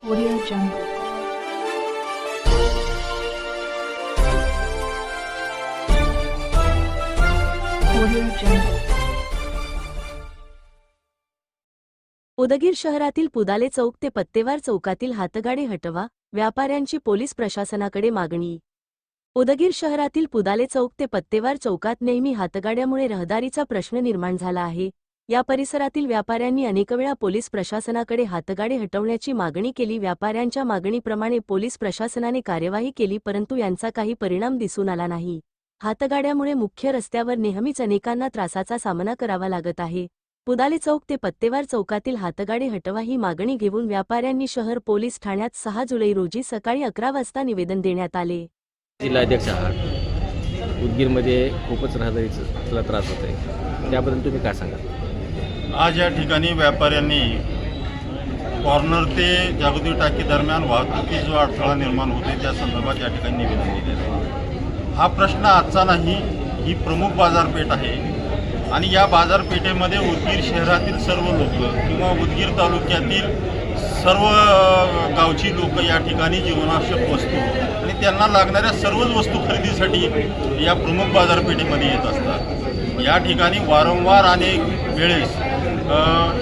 Audio Jungle. Audio Jungle. Udgir शहरातील पुदाले चौक ते पत्तेवार चौकातील हातगाडी हटवा, व्यापाऱ्यांची पोलीस प्रशासनाकडे मागणी. उदगीर शहरातील पुदाले चौक ते पत्तेवार चौकात नेहमी हातगाड्यामुळे रहदारीचा प्रश्न निर्माण झाला आहे. या परिसरातील व्यापाऱ्यांनी अनेकवेळा पोलीस प्रशासनाकडे हातगाडी हटवण्याची मागणी केली. व्यापाऱ्यांच्या मागणीप्रमाणे पोलीस प्रशासनाने कार्यवाही केली, परंतु यांचा काही परिणाम दिसून आला नाही. हातगाड्यामुळे मुख्य रस्त्यावर नेहमीच अनेकांना त्रासाचा सामना करावा लागत आहे. पुदाले चौक ते पत्तेवार चौकातील हातगाडी हटवा ही मागणी घेऊन व्यापाऱ्यांनी शहर पोलीस ठाण्यात 6 जुलै रोजी सकाळी 11 वाजता निवेदन देण्यात आले. जिल्हाध्यक्ष आहात, उदगीरमध्ये खूपच रहदारीचा त्रास होत आहे, त्याबद्दल तुम्ही काय सांगाल? आज या ठिकाणी व्यापाऱ्यांनी कॉर्नर ते जागृती टाकी दरम्यान वाहतुकीचा जो अडथळा निर्माण होते त्या संदर्भात या ठिकाणी निवेदन दिलेलं आहे. हा प्रश्न आजचा नाही, ही प्रमुख बाजारपेठ आहे आणि या बाजारपेठेमध्ये उदगीर शहरातील सर्व लोक किंवा उदगीर तालुक्यातील सर्व गावची लोक या ठिकाणी जीवनावश्यक वस्तू आणि त्यांना लागणाऱ्या सर्वच वस्तू खरेदीसाठी या प्रमुख बाजारपेठेमध्ये येत असतात. या ठिकाणी वारंवार अनेक वेळेस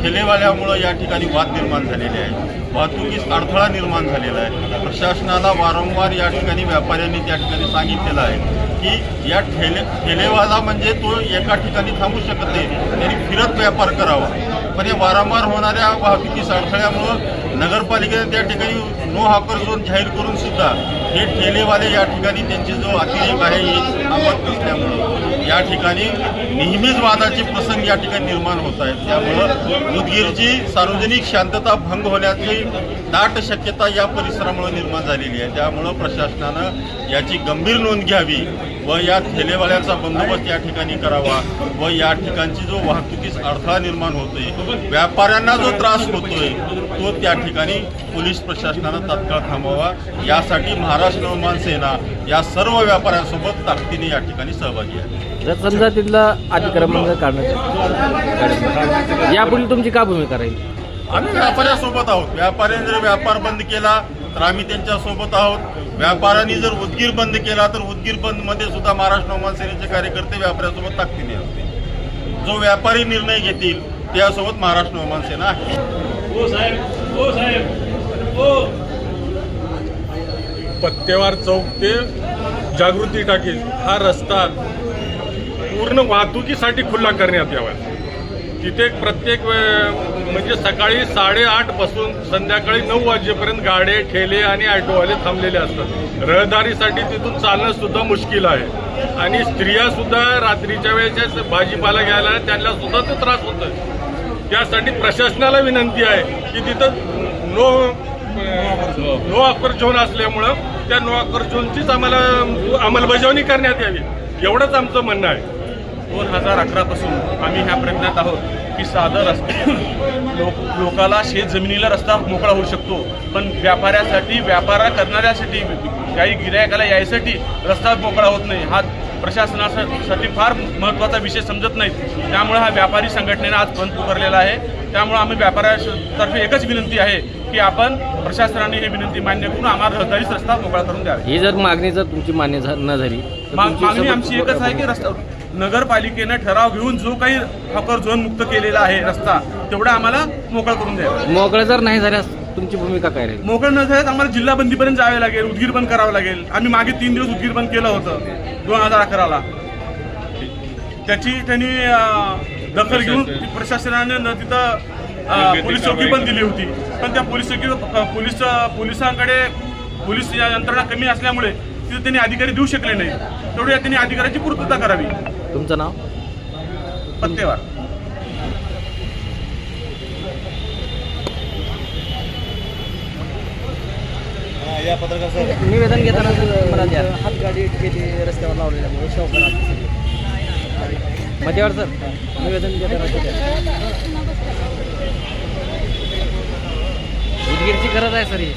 ठेलेवाल्यामुळं या ठिकाणी वाद निर्माण झालेले आहे, वाहतुकीस अडथळा निर्माण झालेला आहे. प्रशासनाला वारंवार या ठिकाणी व्यापाऱ्यांनी त्या ठिकाणी सांगितलेलं आहे की या ठेलेवाला म्हणजे तो एका ठिकाणी थांबू शकत नाही, त्यांनी फिरत व्यापार करावा. पण या वारंवार होणाऱ्या वाहतुकीस अडथळ्यामुळं नगरपालिकेने त्या ठिकाणी नो हॉकर झोन जाहीर करून सुद्धा हे ठेलेवाले या ठिकाणी त्यांचे जो अतिरेक आहे हे थांबत नसल्यामुळं या ठिकाणी नेहमीच वादाचे प्रसंग या ठिकाणी निर्माण होत आहेत. त्यामुळं उदगीरची सार्वजनिक शांतता भंग होण्याची दाट शक्यता या परिसरामुळे निर्माण झालेली आहे. त्यामुळं प्रशासनानं याची गंभीर नोंद घ्यावी व या ठेलेवाल्यांचा बंदोबस्त या ठिकाणी करावा व या ठिकाणची जो वाहतुकीस अडथळा निर्माण होतोय, व्यापाऱ्यांना जो त्रास होतोय तो त्या ठिकाणी पोलीस प्रशासनानं तात्काळ थांबवावा. यासाठी महाराष्ट्र नवमान सेना या सर्व व्यापाऱ्यांसोबत ताकदीने या ठिकाणी सहभागी आहे. जर समजा तिथला अतिक्रमण करण्यात यापुढे तुमची काय भूमिका राहील? आम्ही व्यापाऱ्यासोबत आहोत. व्यापाऱ्यांनी जर व्यापार बंद केला तर आम्ही त्यांच्यासोबत आहोत. व्यापाऱ्यांनी जर उदगीर बंद केला तर उदगीर बंदमध्ये सुद्धा महाराष्ट्र नवमान सेनेचे कार्यकर्ते व्यापाऱ्यासोबत ताकदीने असतील. जो व्यापारी निर्णय घेतील त्यासोबत महाराष्ट्र नवमान सेना आहे. पत्तेवार चौक ते जागृती टाकी हा रस्ता पूर्ण वाहतुकीसाठी खुला करण्यात यावा. तिथे प्रत्येक म्हणजे सकाळी 8:30 पासून संध्याकाळी 9 वाजेपर्यंत गाडे, ठेले आणि ऑटोवाले थांबलेले असतात. रहदारीसाठी तिथून चालणं सुद्धा मुश्किल आहे आणि स्त्रिया सुद्धा रात्रीच्या वेळेच्या भाजीपाला घ्यायला त्यांना सुद्धा तो त्रास होतो. त्यासाठी प्रशासनाला विनंती आहे की तिथं नो हॉकर झोन असल्यामुळं त्या नो हॉकर झोनचीच आम्हाला अंमलबजावणी करण्यात यावी, एवढंच आमचं म्हणणं आहे. 2011 पासून आम्ही ह्या प्रयत्नात आहोत की साधं रस्ते लोकाला शेतजमिनीला रस्ता मोकळा होऊ शकतो, पण व्यापाऱ्यासाठी व्यापार करणाऱ्यासाठी काही गिरायकाला यायसाठी रस्ता मोकळा होत नाही. हा प्रशासनासाठी फार महत्त्वाचा विषय समजत नाही. त्यामुळे हा व्यापारी संघटनेनं आज बंद पुकारलेला आहे. त्यामुळे आम्ही व्यापाऱ्यातर्फे एकच विनंती आहे की आपण प्रशासनाने ही विनंती मान्य करून आम्हाला रहदारीच रस्ता मोकळा करून द्यावा. ही जर मागणी जर तुमची मान्य न झाली तर मागणी आमची एकच आहे की रस्ता नगरपालिकेनं ठराव घेऊन जो काही हॉकर झोन मुक्त केलेला आहे रस्ता तेवढा आम्हाला मोकळा करून द्यावा. मोकळं जर नाही झाल्यास तुमची भूमिका काय राहील? मोकळं न झाल्यास आम्हाला जिल्हा बंदीपर्यंत जावे लागेल, उदगीर बंद करावं लागेल. आम्ही मागे 3 दिवस उदगीर बंद केलं होतं 2011ला. त्याची त्यांनी दखल घेऊन प्रशासनाने तिथं पोलीस चौकी पण दिली होती, पण त्या पोलीस चौकी पोलिसांकडे पोलीस यंत्रणा कमी असल्यामुळे तिथे त्यांनी अधिकारी देऊ शकले नाही. तेवढ्या त्यांनी अधिकाऱ्याची पूर्तता करावी. तुमचं नाव? पत्तेवार. निवेदन घेताना मला द्या. हातगाडी केली रस्त्यावर लावलेल्यामुळे मध्यवर सर निवेदन घेताना उदगीरची गरज आहे सर ही.